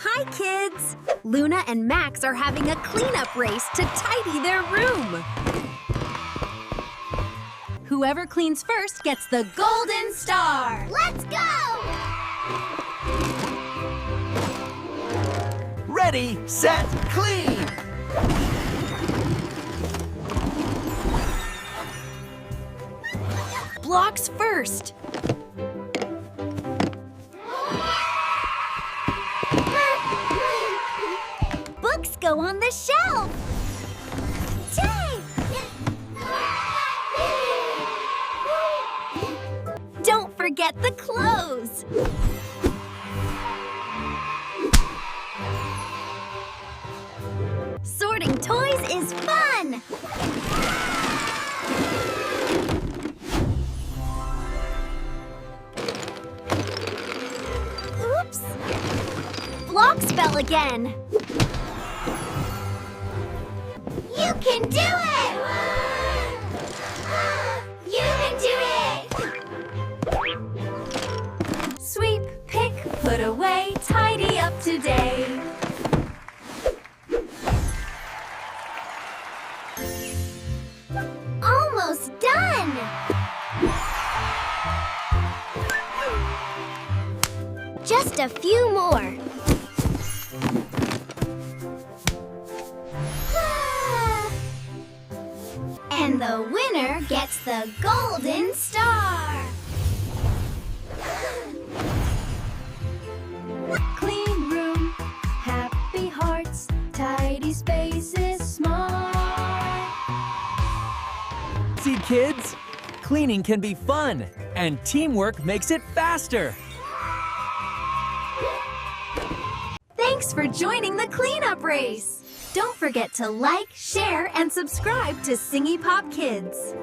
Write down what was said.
Hi, kids! Luna and Max are having a cleanup race to tidy their room. Whoever cleans first gets the golden star. Let's go! Ready, set, clean! Blocks first. Books go on the shelf. Tape! Don't forget the clothes. Sorting toys is fun! Oops! Blocks fell again. You can do it! You can do it! Sweep, pick, put away, tidy up today. Almost done! Just a few more. And the winner gets the golden star! Clean room, happy hearts, tidy spaces, smart. See, kids? Cleaning can be fun, and teamwork makes it faster. Thanks for joining the cleanup race. Don't forget to like, share, and subscribe to SingyPop Kids.